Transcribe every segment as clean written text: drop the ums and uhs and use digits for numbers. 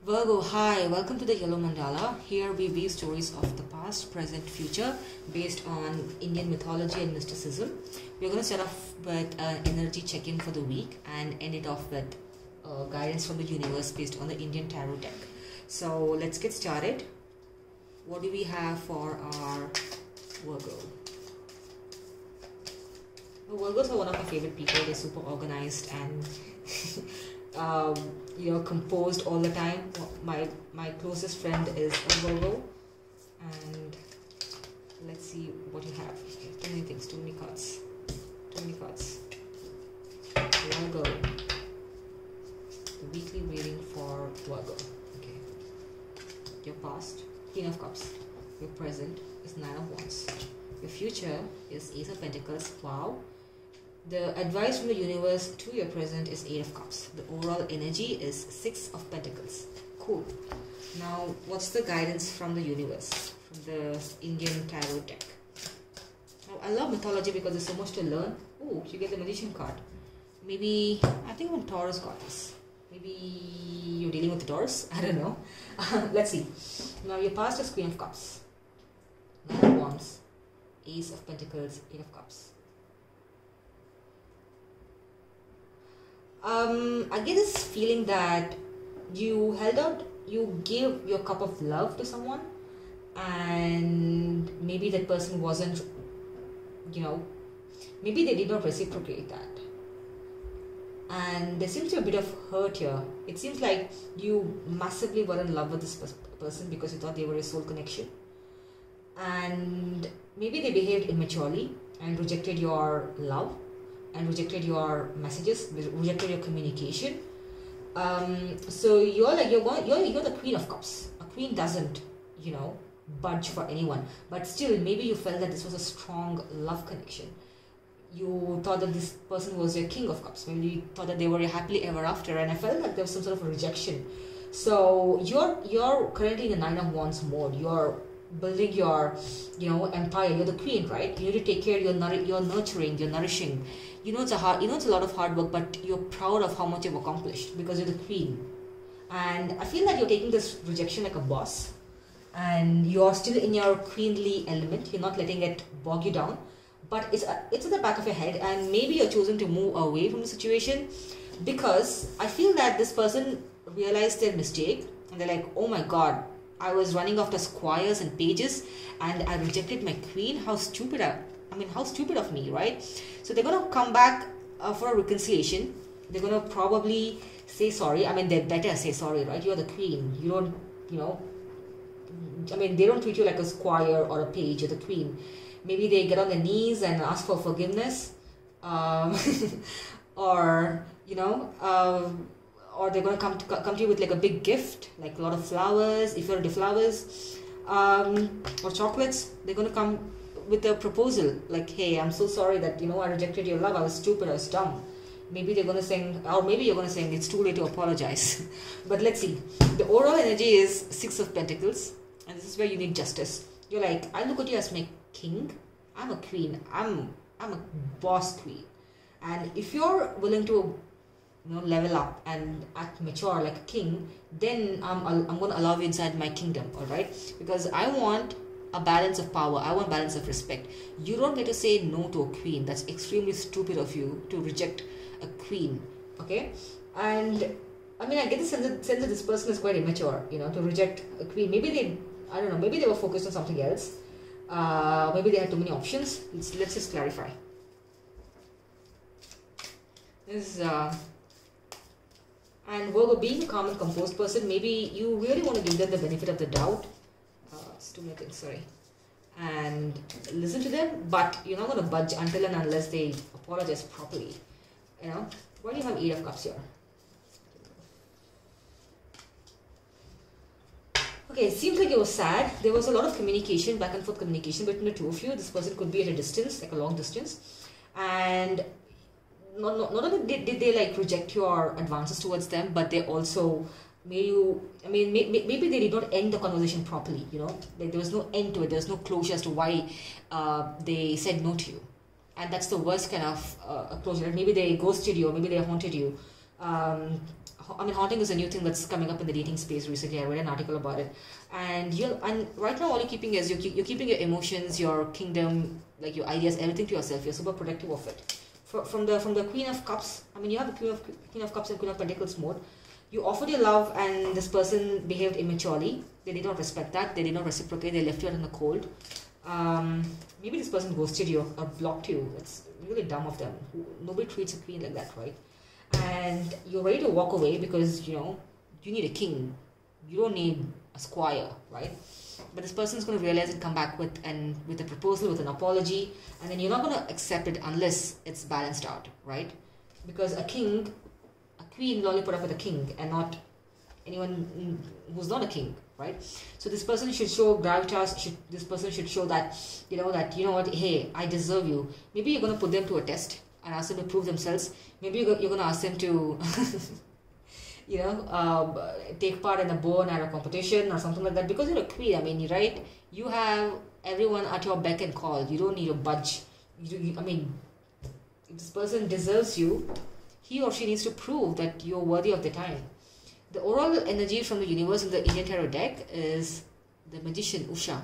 Virgo, hi, welcome to the Yellow Mandala. Here we weave stories of the past, present, future based on Indian mythology and mysticism. We're going to start off with an energy check in for the week and end it off with guidance from the universe based on the Indian tarot deck. So let's get started. What do we have for our Virgo? Virgos are one of my favorite people. They're super organized and composed all the time. My closest friend is a Virgo, and let's see what you have. Too many things, too many cards. Virgo. The weekly reading for Virgo. Okay. Your past, Queen of Cups. Your present is Nine of Wands. Your future is Ace of Pentacles. Wow. The advice from the universe to your present is Eight of Cups. The overall energy is Six of Pentacles. Cool. Now, what's the guidance from the universe, from the Indian tarot deck? Now, I love mythology because there's so much to learn. Oh, you get the Magician card. Maybe, I think when Taurus got this. Maybe you're dealing with the Taurus. I don't know. Let's see. Now, your past is Queen of Cups. Nine of Wands. Ace of Pentacles. Eight of Cups. I get this feeling that you gave your cup of love to someone, and maybe that person wasn't, maybe they did not reciprocate that. And there seems to be a bit of hurt here. It seems like you massively were in love with this person because you thought they were a soul connection. And maybe they behaved immaturely and rejected your love, and rejected your messages, rejected your communication. So you're the Queen of Cups. A queen doesn't, budge for anyone. But still, maybe you felt that this was a strong love connection. You thought that this person was your King of Cups. Maybe you thought that they were happily ever after, and I felt like there was some sort of a rejection. So you're currently in the Nine of Wands mode. You're building your empire. You're the queen, right? You need to take care. You're nurturing, you're nourishing. It's a lot of hard work, but you're proud of how much you've accomplished because you're the queen. And I feel that you're taking this rejection like a boss, and you're still in your queenly element. You're not letting it bog you down, but it's at the back of your head, and maybe you're choosing to move away from the situation because I feel that this person realized their mistake and they're like, oh my god, I was running after squires and pages and I rejected my queen. How stupid of me, right? So they're going to come back for a reconciliation. They're going to probably say sorry. They better say sorry, right? You're the queen. You don't, they don't treat you like a squire or a page. You're the queen. Maybe they get on their knees and ask for forgiveness. Or they're going to come to you with like a big gift, like a lot of flowers, if you're into flowers, or chocolates. They're going to come with a proposal like, hey, I'm so sorry that I rejected your love. I was stupid, I was dumb. Maybe they're going to sing, or maybe you're going to sing, it's too late to apologize. But let's see. The overall energy is Six of Pentacles, and this is where you need justice. You're like, I look at you as my king. I'm a queen. I'm a boss queen. And if you're willing to level up and act mature like a king, then I'm going to allow you inside my kingdom, all right? Because I want a balance of power. I want balance of respect. You don't get to say no to a queen. That's extremely stupid of you to reject a queen, okay? And I get the sense that this person is quite immature, to reject a queen. Maybe they were focused on something else. Maybe they had too many options. Let's just clarify. And Virgo, being a calm and composed person, maybe you really want to give them the benefit of the doubt. It's too many things, sorry. And listen to them, but you're not going to budge until and unless they apologize properly. Why do you have Eight of Cups here? Okay, it seems like you were sad. There was a lot of communication, back and forth communication between the two of you. This person could be at a distance, like a long distance. And not only did they like reject your advances towards them, but they also maybe they did not end the conversation properly. Like there was no end to it. There was no closure as to why they said no to you. And that's the worst kind of closure. Maybe they ghosted you, or maybe they haunted you. I mean, haunting is a new thing that's coming up in the dating space recently. I read an article about it, and right now all you're keeping is you're keeping your emotions, your kingdom, like your ideas, everything to yourself. You're super protective of it. From the Queen of Cups, I mean, you have the Queen of Cups and Queen of Pentacles mode. You offered your love, and this person behaved immaturely. They did not respect that. They did not reciprocate. They left you out in the cold. Maybe this person ghosted you or blocked you. It's really dumb of them. Nobody treats a queen like that, right? And you're ready to walk away because you need a king. You don't need a squire, right? But this person is going to realize and come back with a proposal, with an apology, and then you're not going to accept it unless it's balanced out, right? Because a queen will only put up with a king and not anyone who's not a king, right? So this person should show gravitas. This person should show that you know what, hey, I deserve you. Maybe you're going to put them to a test and ask them to prove themselves. Maybe you're going to ask them to take part in a bow and arrow competition or something like that, because you're a queen. I mean, right? You have everyone at your beck and call. You don't need to budge. I mean, if this person deserves you, he or she needs to prove that you're worthy of the time. The overall energy from the universe in the Indian Tarot deck is the magician Usha.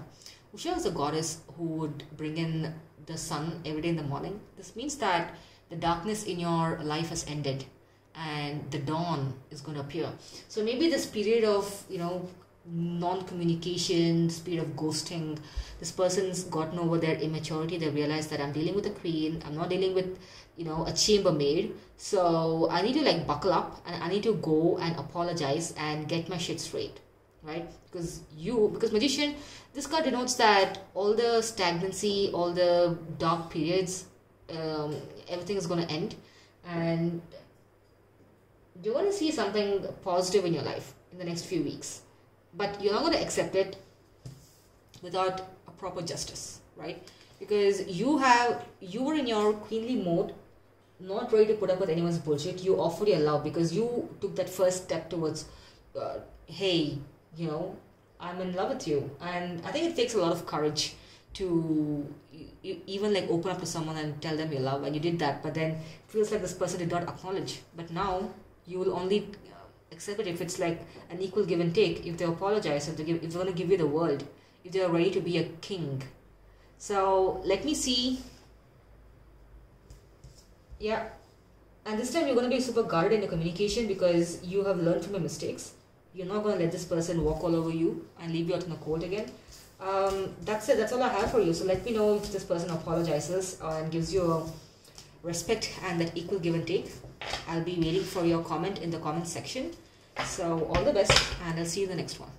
Usha is a goddess who would bring in the sun every day in the morning. This means that the darkness in your life has ended and the dawn is going to appear. So maybe this period of non-communication, this period of ghosting, this person's gotten over their immaturity. They realized that I'm dealing with a queen, I'm not dealing with a chambermaid, so I need to buckle up and I need to go and apologize and get my shit straight, right? Because magician, this card denotes that all the stagnancy, all the dark periods, everything is going to end, and you're going to see something positive in your life in the next few weeks. But you're not going to accept it without a proper justice, right? Because you were in your queenly mode, not ready to put up with anyone's bullshit. You offered your love because you took that first step towards, hey, I'm in love with you. And I think it takes a lot of courage to even open up to someone and tell them you love, and you did that. But then it feels like this person did not acknowledge. But now you will only accept it if it's an equal give and take. If they apologize, if they're going to give you the world, if they are ready to be a king. So let me see. Yeah, and this time you're going to be super guarded in your communication because you have learned from your mistakes. You're not going to let this person walk all over you and leave you out in the cold again. That's it. That's all I have for you. So let me know if this person apologizes and gives you a respect and that equal give and take. I'll be waiting for your comment in the comment section. So all the best, and I'll see you in the next one.